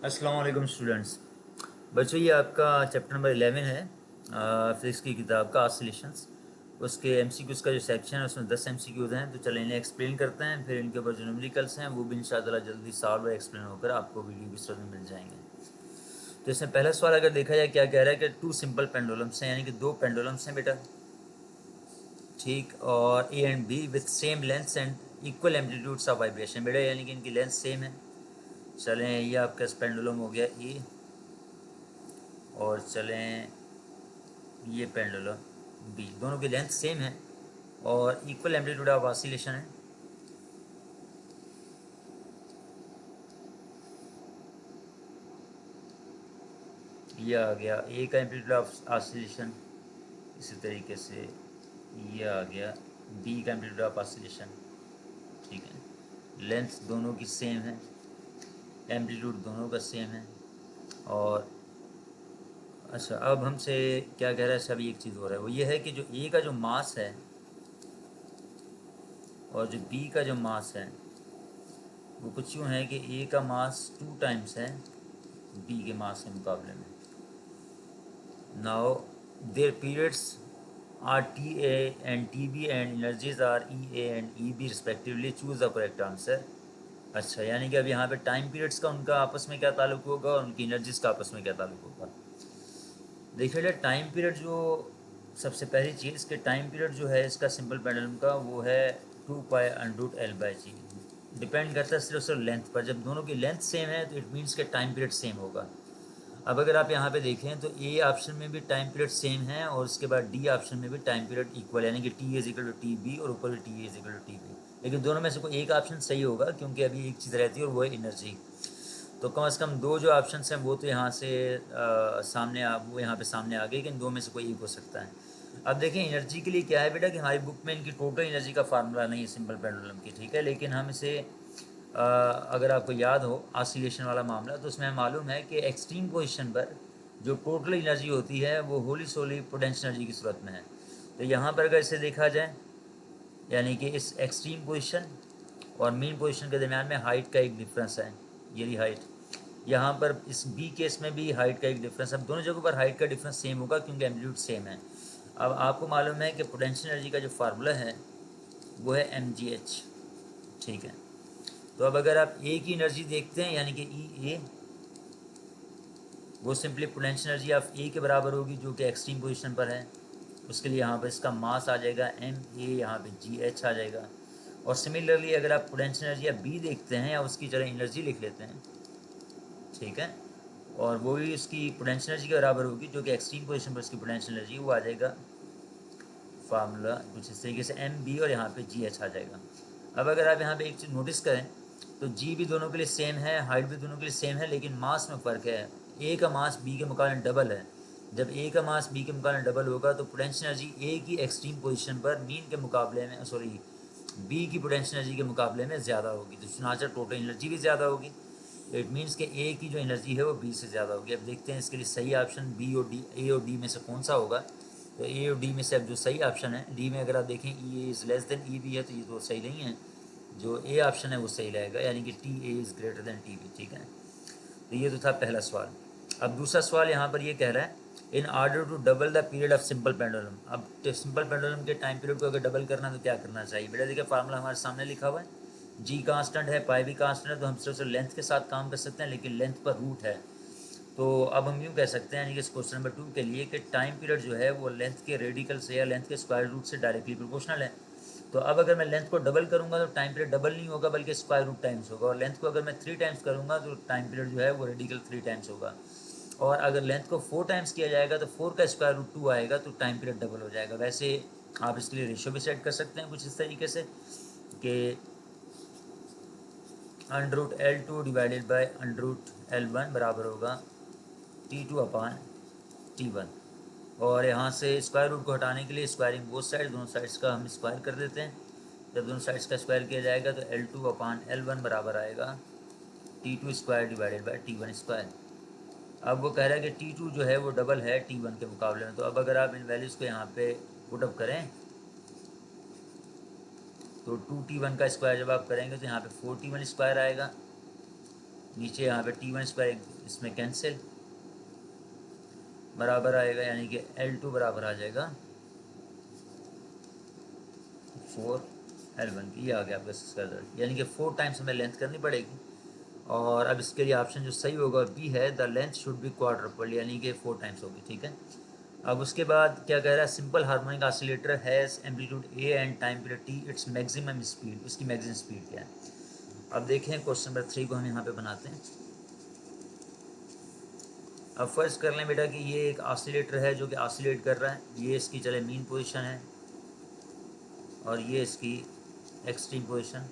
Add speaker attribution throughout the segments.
Speaker 1: अस्सलाम वालेकुम स्टूडेंट्स। बच्चों, ये आपका चैप्टर नंबर 11 है फिज़िक्स की किताब का ऑसिलेशंस। उसके एमसीक्यूज़ का जो सेक्शन है उसमें 10 एमसीक्यूज़ हैं, तो चलें इन्हें एक्सप्लेन करते हैं। फिर इनके ऊपर जो न्यूमेरिकल्स हैं वो भी इंशाअल्लाह जल्दी सॉल्व और एक्सप्लेन होकर आपको वीडियो की सूरत में मिल जाएंगे। तो इसमें पहला सवाल अगर देखा जाए, क्या कह रहा है कि टू सिंपल पेंडुलम्स हैं, यानी कि दो पेंडुलम्स हैं बेटा, ठीक, और A and B with same lengths and equal amplitudes of vibration बेटा, यानी कि इनकी लेंथ सेम है। चलें, ये आपका पेंडुलम हो गया ए, और चलें ये पेंडुलम बी, दोनों की लेंथ सेम है और इक्वल एम्पलीट्यूड ऑफ ऑसिलेशन है। ये आ गया ए का एम्पलीट्यूड ऑफ ऑसिलेशन, इसी तरीके से ये आ गया बी का एम्पलीट्यूड ऑफ ऑसिलेशन, ठीक है। लेंथ दोनों की सेम है, एम्पलीट्यूड दोनों का सेम है। और अच्छा, अब हमसे क्या कह रहा है, सभी एक चीज़ हो रहा है, वो ये है कि जो ए का जो मास है और जो बी का जो मास है वो कुछ यूँ है कि ए का मास 2 टाइम्स है बी के मास के मुकाबले में। Now their periods are TA and TB and energies are EA and EB respectively. Choose the correct answer. अच्छा, यानी कि अब यहाँ पे टाइम पीरियड्स का उनका आपस में क्या ताल्लुक होगा और उनकी एनर्जीज का आपस में क्या ताल्लुक होगा। देखिए बेटा, टाइम पीरियड जो सबसे पहली चीज़ कि टाइम पीरियड जो है इसका सिंपल पेंडुलम का वो है 2π√L/g। डिपेंड करता है सिर्फ लेंथ पर। जब दोनों की लेंथ सेम है तो इट मीन्स के टाइम पीरियड सेम होगा। अब अगर आप यहाँ पे देखें तो ए ऑप्शन में भी टाइम पीरियड सेम है और उसके बाद डी ऑप्शन में भी टाइम पीरियड इक्वल, यानी कि T is equal to T B और ऊपर भी T is equal to T B. लेकिन दोनों में से कोई एक ऑप्शन सही होगा, क्योंकि अभी एक चीज़ रहती है और वो है एनर्जी। तो कम से कम दो जो ऑप्शन हैं वो तो यहाँ से वो यहाँ पे सामने आ गए, लेकिन दो में से कोई एक हो सकता है। अब देखें एनर्जी के लिए क्या है बेटा, कि हमारी बुक में इनकी टोटल एनर्जी का फार्मूला नहीं है सिंपल पेंडुलम की, ठीक है। लेकिन हम इसे अगर आपको याद हो ऑसिलेशन वाला मामला, तो उसमें मालूम है कि एक्सट्रीम पोजीशन पर जो टोटल एनर्जी होती है वो होली सोली पोटेंशियल एनर्जी की सूरत में है। तो यहाँ पर अगर इसे देखा जाए, यानी कि इस एक्सट्रीम पोजीशन और मीन पोजीशन के दरमियान में हाइट का एक डिफरेंस है, ये रही हाइट। यहाँ पर इस बी केस में भी हाइट का एक डिफरेंस, अब दोनों जगहों पर हाइट का डिफरेंस सेम होगा क्योंकि एम्पलीट्यूड सेम है। अब आपको मालूम है कि पोटेंशियल एनर्जी का जो फार्मूला है वो है mgh, ठीक है। तो अब अगर आप ए की एनर्जी देखते हैं, यानी कि ई ए, वो सिंपली पोटेंशियल एनर्जी ऑफ ए के बराबर होगी जो कि एक्सट्रीम पोजीशन पर है। उसके लिए यहाँ पर इसका मास आ जाएगा एम ए, यहाँ पे जी एच आ जाएगा। और सिमिलरली अगर आप पोटेंशियल एनर्जी या बी देखते हैं या उसकी जगह एनर्जी लिख लेते हैं, ठीक है, और वो भी इसकी पोटेंशियल एनर्जी के बराबर होगी जो कि एक्सट्रीम पोजीशन पर इसकी पोटेंशियल एनर्जी, वो आ जाएगा फार्मूला कुछ इस तरीके से एम बी और यहाँ पे जी एच आ जाएगा। अब अगर आप यहाँ पे एक चीज़ नोटिस करें तो जी भी दोनों के लिए सेम है, हाइट भी दोनों के लिए सेम है, लेकिन मास में फ़र्क है। ए का मास बी के मुकाबले डबल है। जब ए का मास बी के मुकाबले डबल होगा तो पोटेंशियल एनर्जी ए की एक्सट्रीम पोजीशन पर मीन के मुकाबले में, सॉरी, बी की पोटेंशियल एनर्जी के मुकाबले में ज़्यादा होगी, तो चुनाचा टोटल एनर्जी भी ज़्यादा होगी। तो इट मीन्स कि ए की जो एनर्जी है वो बी से ज़्यादा होगी। अब देखते हैं इसके लिए सही ऑप्शन बी और डी, ए और डी में से कौन सा होगा। तो ए और डी में से अब जो सही ऑप्शन है, डी में अगर आप देखें E A is less than E B है, तो ये तो सही नहीं है। जो ए ऑप्शन है वो सही रहेगा, यानी कि T A is greater than T B, ठीक है। तो ये तो था पहला सवाल। अब दूसरा सवाल यहाँ पर ये कह रहा है, in order to double the period of simple pendulum. अब सिंपल पेंडुलम के टाइम पीरियड को अगर डबल करना तो क्या करना चाहिए बेटा। देखिए फार्मूला हमारे सामने लिखा हुआ है, जी कांस्टेंट है, पाई भी कांस्टेंट है, तो हम सिर्फ लेंथ के साथ काम कर सकते हैं, लेकिन लेंथ पर रूट है। तो अब हम यूँ कह सकते हैं, यानी कि इस क्वेश्चन नंबर 2 के लिए, कि टाइम पीरियड जो है वो लेंथ के रेडिकल से या लेंथ के स्क्वायर रूट से डायरेक्टली प्रोपोर्शनल है। तो अब अगर मैं लेंथ को डबल करूँगा तो टाइम पीरियड डबल नहीं होगा बल्कि स्क्वायर रूट टाइम्स होगा, और लेंथ को अगर मैं 3 टाइम्स करूँगा तो टाइम पीरियड जो है वो रेडिकल 3 टाइम्स होगा। और अगर लेंथ को 4 टाइम्स किया जाएगा तो 4 का स्क्वायर रूट 2 आएगा, तो टाइम पीरियड डबल हो जाएगा। वैसे आप इसके लिए रेशियो भी सेट कर सकते हैं कुछ इस तरीके से कि √L2 डिवाइडेड बाई √L1 बराबर होगा T2/T1। और यहाँ से स्क्वायर रूट को हटाने के लिए स्क्वायरिंग बोथ साइड, दोनों साइड्स का हम स्क्वायर कर देते हैं। जब दोनों साइड्स का स्क्वायर किया जाएगा तो L2/L1 बराबर आएगा T2² divided by T1 square. अब वो कह रहा है कि T2 जो है वो डबल है T1 के मुकाबले में। तो अब अगर आप इन वैल्यूज़ को यहाँ पे पुटअप करें तो 2T1 का स्क्वायर जब आप करेंगे तो यहाँ पे 4T1 स्क्वायर आएगा, नीचे यहाँ पे T1 स्क्वायर इसमें कैंसिल बराबर आएगा, यानी कि L2 बराबर आ जाएगा 4L1 की। ये आ गया आपका इसका रिजल्ट, यानी कि 4 टाइम्स हमें लेंथ करनी पड़ेगी। और अब इसके लिए ऑप्शन जो सही होगा बी है, the length should be quadruple, यानी कि 4 टाइम्स होगी। ठीक है, अब उसके बाद क्या कह रहा है, simple harmonic oscillator has amplitude A and time period T, its maximum speed, उसकी मैक्सिमम स्पीड क्या है। अब देखें क्वेश्चन नंबर 3 को हम यहाँ पे बनाते हैं। अब फर्स्ट कर लें बेटा कि ये एक ऑसिलेटर है जो कि ऑसिलेट कर रहा है, ये इसकी चले मीन पोजीशन है और ये इसकी एक्सट्रीम पोजीशन।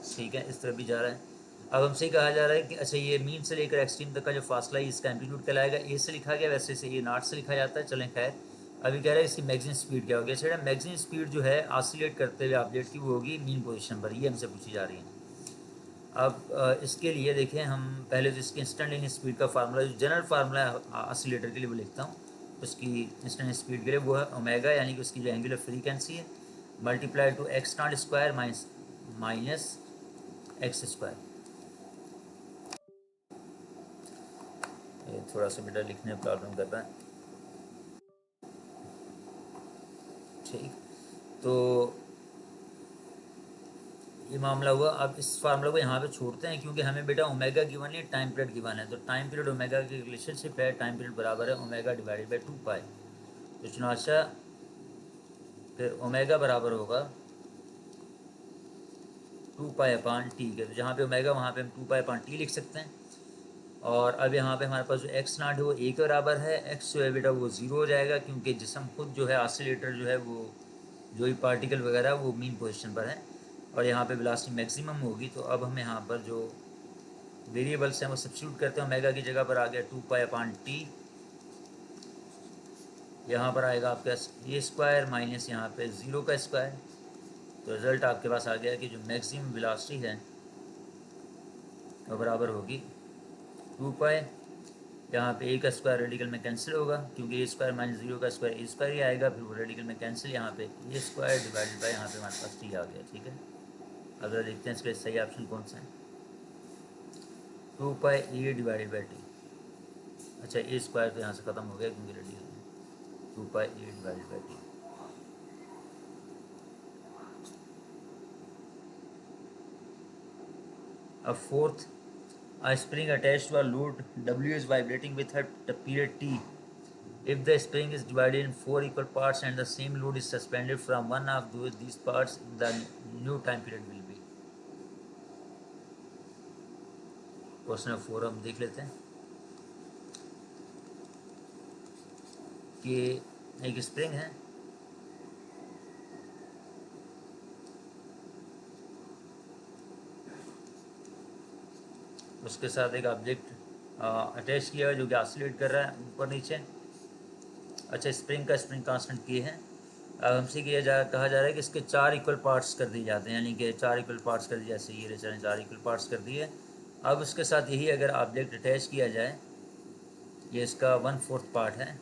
Speaker 1: ठीक है, इस तरफ भी जा रहा है। अब हमसे कहा जा रहा है कि अच्छा ये मीन से लेकर एक्सट्रीम तक का जो फासला है इसका एम्पलीट्यूड कहलाएगा। ए से लिखा गया, वैसे से ये नॉट से लिखा जाता है, चलें खैर। अभी कह रहा है इसकी मैक्सिमम स्पीड क्या होगी। अच्छा, मैक्सिमम स्पीड जो है ऑसिलेट करते हुए ऑब्जेक्ट की वो होगी मीन पोजीशन पर, ये हमसे पूछी जा रही है। अब इसके लिए देखें, हम पहले तो इसकी इंस्टेंटेनियस स्पीड का फार्मूला, जो जनरल फार्मूला है ऑसिलेटर के लिए वो लिखता हूँ। उसकी इंस्टेंटेनियस स्पीड के लिए वो है ओमेगा, यानी कि उसकी जो एंगुलर फ्रीक्वेंसी है, multiply two x not square minus x square. ये थोड़ा सा बेटा लिखने में प्रॉब्लम कर रहा है। ठीक, तो ये मामला हुआ। अब इस फार्मूला को यहाँ पे छोड़ते हैं, क्योंकि हमें बेटा ओमेगा गिवन है, टाइम पीरियड गिवन है। तो टाइम पीरियड ओमेगा की रिलेशनशिप है, टाइम पीरियड बराबर है ओमेगा डिवाइडेड बाई 2 पाई। तो चुनाचा फिर ओमेगा बराबर होगा 2 पाई अपान टी के। तो जहाँ पे ओमेगा वहाँ पे हम 2 पाई अपान टी लिख सकते हैं। और अब यहाँ पे हमारे पास जो एक्स नॉट है वो ए के बराबर है, एक्स जो है बेटा वो 0 हो जाएगा, क्योंकि जिसम खुद जो है ऑसिलेटर जो है वो जो भी पार्टिकल वगैरह वो मीन पोजीशन पर है और यहाँ पे वेलोसिटी मैक्सिमम होगी। तो अब हम यहाँ पर जो वेरिएबल्स हैं वो सब्स्टिट्यूट करते हैं। ओमेगा की जगह पर आ गया 2 पाई अपान टी, यहाँ पर आएगा आपका ए स्क्वायर माइनस यहाँ पे 0 का स्क्वायर। तो रिज़ल्ट आपके पास आ गया कि जो मैक्सिमम वेलोसिटी है वो बराबर होगी 2 पाई, यहाँ पे ए का स्क्वायर रेडिकल में कैंसिल होगा, क्योंकि ए स्क्वायर माइनस 0 का स्क्वायर ए स्क्वायर ही आएगा, फिर वो रेडिकल में कैंसिल, यहाँ पे ए स्क्वायर डिवाइडेड बाई यहाँ पे हमारे पास टी आ गया। ठीक है, अगर देखते हैं इसका सही ऑप्शन कौन सा है, 2 पाई ए डिवाइडेड बाई टी। अच्छा, ए स्क्वायर तो यहाँ से ख़त्म हो गया क्योंकि रेडिकल में 2 पाई ए डिवाइडेड बाई टी। अब fourth, a spring attached to a load W is vibrating with a period T. If the spring is divided in 4 equal parts and the same load is suspended from one of these parts, the new time period will be. Question number 4 हम देख लेते हैं कि एक spring है, उसके साथ एक ऑब्जेक्ट अटैच किया है जो कि ऑसिलेट कर रहा है ऊपर नीचे। अच्छा, स्प्रिंग का स्प्रिंग कांस्टेंट के है। अब हमसे कहा जा रहा है कि इसके 4 इक्वल पार्ट्स कर दिए जाते हैं, यानी कि 4 इक्वल पार्ट्स कर दिए, जैसे ये चलें 4 इक्वल पार्ट्स कर दिए। अब उसके साथ यही अगर ऑब्जेक्ट अटैच किया जाए, ये इसका 1/4 पार्ट है,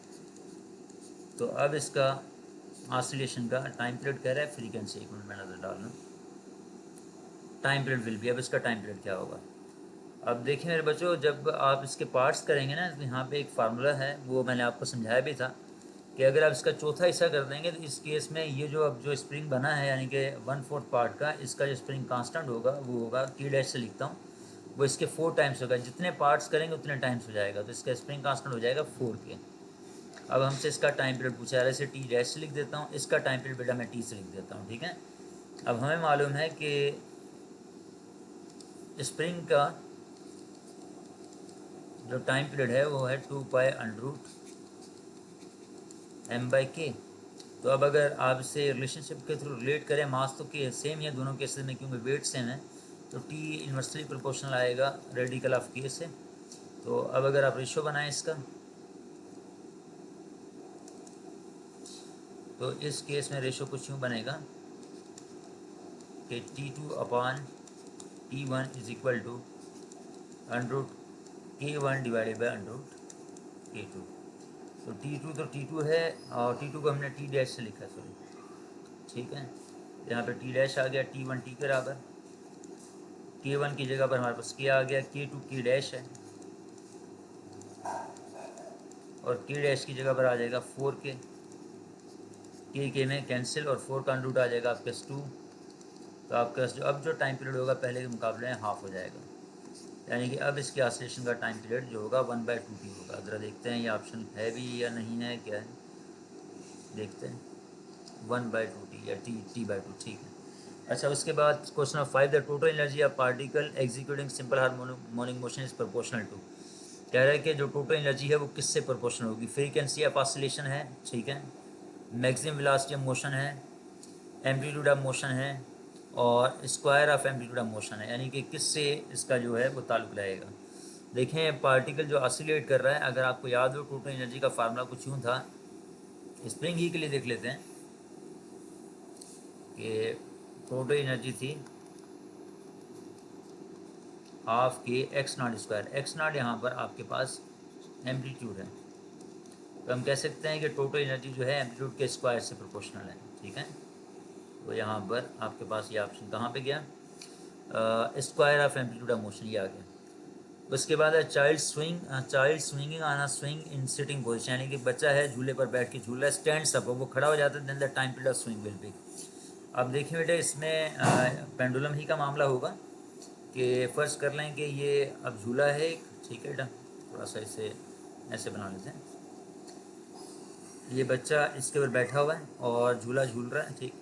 Speaker 1: तो अब इसका ऑसिलेशन का टाइम पीरियड कह रहा है, फ्रीक्वेंसी, एक मिनट में नज़र डाल लूँ, टाइम पीरियड विल भी। अब इसका टाइम पीरियड क्या होगा। अब देखिए मेरे बच्चों, जब आप इसके पार्ट्स करेंगे ना, तो यहाँ पे एक फार्मूला है, वो मैंने आपको समझाया भी था कि अगर आप इसका चौथा हिस्सा कर देंगे तो इस केस में ये जो अब जो स्प्रिंग बना है, यानी कि 1/4 पार्ट का, इसका जो स्प्रिंग कांस्टेंट होगा वो होगा टी डैश से लिखता हूँ, वो इसके 4 टाइम्स होगा। जितने पार्ट्स करेंगे उतने टाइम्स हो जाएगा, तो इसका स्प्रिंग कांस्टेंट हो जाएगा 4 के। अब हमसे इसका टाइम पीरियड पूछा जा रहा है, इसे टी डैश से लिख देता हूँ, इसका टाइम पीरियड बेटा मैं टी से लिख देता हूँ। ठीक है, अब हमें मालूम है कि स्प्रिंग का जो टाइम पीरियड है वो है 2 पाई अंडर एम बाई के। तो अब अगर आप इसे रिलेशनशिप के थ्रू रिलेट करें, मास तो के सेम ही है दोनों केसेस में, क्योंकि वेट सेम है, तो टी इन्वर्सली प्रोपोर्शनल आएगा रेडिकल ऑफ के से। तो अब अगर आप रेशो बनाएं इसका, तो इस केस में रेशो कुछ यूँ बनेगा कि T2 upon T1 is equal to under K1 divided by under K2। तो T2 है, और T2 को हमने T डैश से लिखा, सॉरी। ठीक है, यहाँ पे T डैश आ गया, T1 T के बराबर, K1 की जगह पर हमारे पास K आ गया, K2 K डैश है और K डैश की जगह पर आ जाएगा 4K, K में कैंसिल और 4 का अंडरूट आ जाएगा आपके 2। तो आपके पास जो अब जो टाइम पीरियड होगा पहले के मुकाबले में हाफ हो जाएगा, यानी कि अब इसके ऑसिलेशन का टाइम पीरियड जो होगा 1/2T होगा। ज़रा देखते हैं ये ऑप्शन है भी या नहीं है, क्या है देखते हैं। 1/2T या T/2, ठीक है। अच्छा, उसके बाद question number 5, the total energy of particle executing simple harmonic motion is proportional to. कह रहा है कि जो टोटल एनर्जी है वो किससे प्रोपोर्शनल होगी। फ्रीक्वेंसी ऑफ ऑसिलेशन है, ठीक है, मैक्सिमम वेलोसिटी ऑफ मोशन है, एम्पलीट्यूड ऑफ मोशन है और square of amplitude of motion है, यानी कि किससे इसका जो है वो ताल्लुक रहेगा। देखें पार्टिकल जो ऑसिलेट कर रहा है, अगर आपको याद हो टोटल एनर्जी का फार्मूला कुछ यूँ था, स्प्रिंग ही के लिए देख लेते हैं कि टोटल एनर्जी थी हाफ के x not square. X not यहाँ पर आपके पास एम्पलीट्यूड है, तो हम कह सकते हैं कि टोटल एनर्जी जो है एम्पलीट्यूड के स्क्वायर से प्रोपोर्शनल है, ठीक है। तो यहाँ पर आपके पास ये ऑप्शन कहाँ पे गया, square of amplitude of motion, ये आ गया। उसके बाद है child swinging on a swing in sitting position, यानी कि बच्चा है झूले पर बैठ के झूल रहा है, स्टैंड अप, वो खड़ा हो जाता है, then the time period of swing will be. अब देखिए बेटे इसमें पेंडुलम ही का मामला होगा कि फ़र्ज़ कर लें कि ये अब झूला है एक, ठीक है, थोड़ा सा इसे ऐसे बना लेते हैं। ये बच्चा इसके ऊपर बैठा हुआ है और झूला झूल रहा है, ठीक।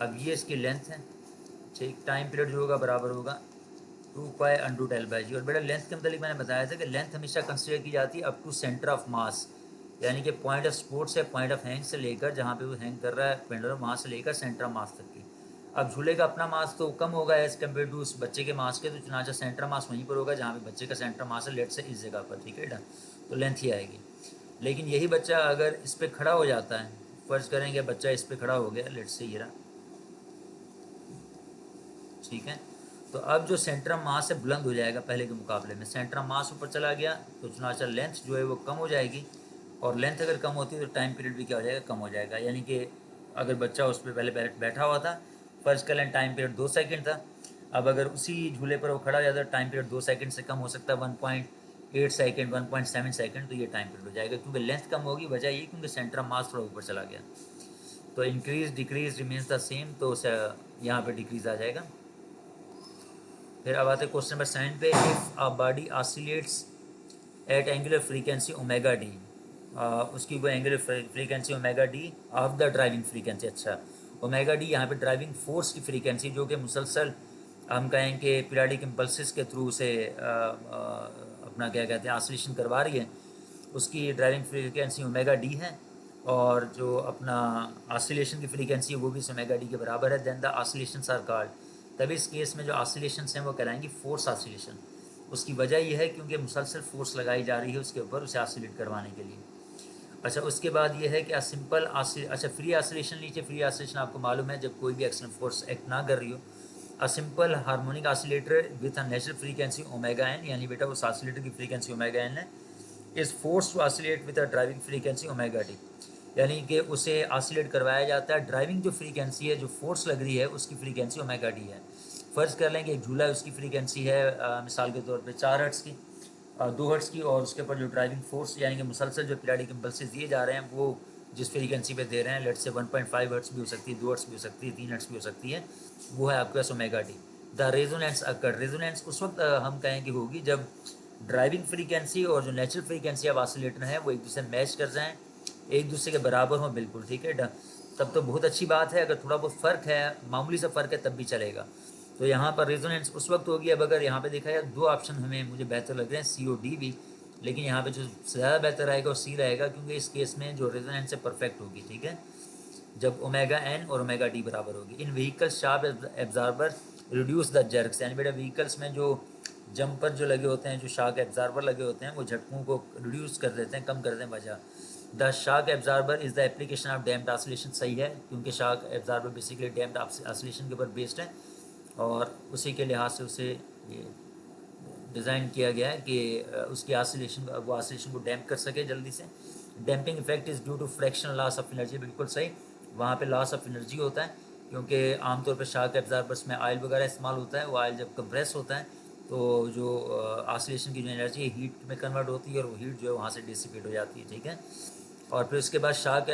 Speaker 1: अब ये इसकी लेंथ है, ठीक। टाइम पीरियड जो होगा बराबर होगा 2π/L/g। और बेटा लेंथ के मतलब मैंने बताया था कि लेंथ हमेशा कंसिडर की जाती है up to centre of mass, यानी कि पॉइंट ऑफ सपोर्ट से पॉइंट ऑफ हैंग से लेकर जहाँ पे वो हैंग कर रहा है पेंडुलम, वहाँ से लेकर सेंटर ऑफ मास तक की। अब झूले का अपना मास तो कम होगा एज़ कम्पेयर टू उस बच्चे के मास के, तो चुनाचा सेंटर मास वहीं पर होगा जहाँ पे बच्चे का सेंटर मास है, लेट से इस जगह पर, ठीक है डन। तो लेंथ ही आएगी। लेकिन यही बच्चा अगर इस पर खड़ा हो जाता है, फ़र्ज़ करेंगे बच्चा इस पर खड़ा हो गया, लेट से ये रहा, ठीक है। तो अब जो सेंटर ऑफ मास है बुलंद हो जाएगा पहले के मुकाबले में, सेंटर ऑफ मास ऊपर चला गया तो चुनाचा लेंथ जो है वो कम हो जाएगी, और लेंथ अगर कम होती है तो टाइम पीरियड भी क्या हो जाएगा, कम हो जाएगा। यानी कि अगर बच्चा उस पर पहले बैठा हुआ था, फर्स्ट का लेंथ टाइम पीरियड 2 सेकंड था, अब अगर उसी झूले पर वो खड़ा हो जाता है टाइम पीरियड 2 सेकंड से कम हो सकता है, 1.8 सेकंड, 1.7 सेकंड, तो ये टाइम पीरियड हो जाएगा, क्योंकि लेंथ कम होगी, वजह ये क्योंकि सेंटर ऑफ मास थोड़ा ऊपर चला गया। तो increase decrease remains the same, तो यहाँ पर डिक्रीज आ जाएगा। फिर अब आते हैं क्वेश्चन नंबर 7 पे, if a body oscillates at angular frequency omega D, उसकी वो angular frequency omega D of the driving frequency. अच्छा, ओमेगा डी यहाँ पे ड्राइविंग फोर्स की फ्रीक्वेंसी जो कि मुसलसल हम कहें कि पीरियडिक इम्पल्सिस के थ्रू से अपना क्या कहते हैं ऑसिलेशन करवा रही है, उसकी ड्राइविंग फ्रीक्वेंसी ओमेगा डी है, और जो अपना ऑसिलेशन की फ्रीक्वेंसी है वो भी इस ओमेगा डी के बराबर है। Then the oscillations are called, तभी इस केस में जो ऑसिलेशंस हैं वो कहलाएंगी फोर्स ऑसिलेशन। उसकी वजह यह है क्योंकि मुसलसल फोर्स लगाई जा रही है उसके ऊपर उसे ऑसिलेट करवाने के लिए। अच्छा, उसके बाद ये है कि सिंपल अच्छा फ्री ऑसिलेशन लीजिए। फ्री ऑसिलेशन आपको मालूम है जब कोई भी एक्सटर्नल फोर्स एक्ट ना कर रही हो। A simple harmonic oscillator with a natural frequency omega n, यानी बेटा उस ऑसिलेटर की फ्रीक्वेंसी ओमेगा एन है, is force to oscillate with a driving frequency omega t, यानी कि उसे ऑसिलेट करवाया जाता है, ड्राइविंग जो फ्रीक्वेंसी है, जो फोर्स लग रही है उसकी फ्रीक्वेंसी ओमेगा टी है। फ़र्ज़ कर लें कि एक झूला है, उसकी फ्रीक्वेंसी है मिसाल के तौर पे 4 हर्ट्ज़ की, 2 हर्ट्ज़ की, और उसके ऊपर जो ड्राइविंग फोर्स यानी कि मुसलसल जो पीरियडिक इम्पल्सेस दिए जा रहे हैं वो जिस फ्रीक्वेंसी पे दे रहे हैं, लेट से 1.5 हर्ट्ज़ भी हो सकती है, 2 हर्ट्ज़ भी हो सकती है, 3 हर्ट्ज़ भी हो सकती है, वो है आपके पास omega T. The resonance occur, resonance उस वक्त हम कहें कि होगी जब ड्राइविंग फ्रीक्वेंसी और जो नेचुरल फ्रीक्वेंसी ऑफ ऑसिलेटर है वो एक दूसरे मैच कर जाएँ, एक दूसरे के बराबर हों, बिल्कुल ठीक है, तब तो बहुत अच्छी बात है। अगर थोड़ा बहुत फ़र्क है, मामूली सा फ़र्क है, तब भी चलेगा। तो यहाँ पर रेजोनेंस उस वक्त होगी। अब अगर यहाँ पे देखा जाए 2 ऑप्शन हमें मुझे बेहतर लग रहे हैं, सी और डी भी, लेकिन यहाँ पे जो ज़्यादा बेहतर रहेगा वो सी रहेगा, क्योंकि इस केस में जो रेजोनेंस है परफेक्ट होगी, ठीक है, जब ओमेगा एन और ओमेगा डी बराबर होगी। इन व्हीकल्स शार्प एब्जार्बर रिड्यूस द जर्क्स, यानी बेटा व्हीकल्स में जो जंपर जो लगे होते हैं, जो शार्क एब्जार्बर लगे होते हैं, वो झटकों को रिड्यूस कर देते हैं, कम कर देते हैं वजह। The shock absorber is the application of damped oscillation, सही है, क्योंकि shock absorber basically damped oscillation के ऊपर बेस्ड है, और उसी के लिहाज से उसे ये डिज़ाइन किया गया है कि उसकी ऑसिलेशन, वो ऑसिलेशन को डैम्प कर सके जल्दी से। Damping effect is due to frictional loss of energy, बिल्कुल सही, वहाँ पे लॉस ऑफ एनर्जी होता है, क्योंकि आमतौर पर शाक एब्जार्बर्स में ऑयल वगैरह इस्तेमाल होता है। वो ऑयल जब कंप्रेस होता है तो जो ऑसिलेशन की जो एनर्जी है हीट में कन्वर्ट होती है और वो हीट जो है वहाँ से डिसिपेट हो जाती है, ठीक है। और फिर उसके बाद शाक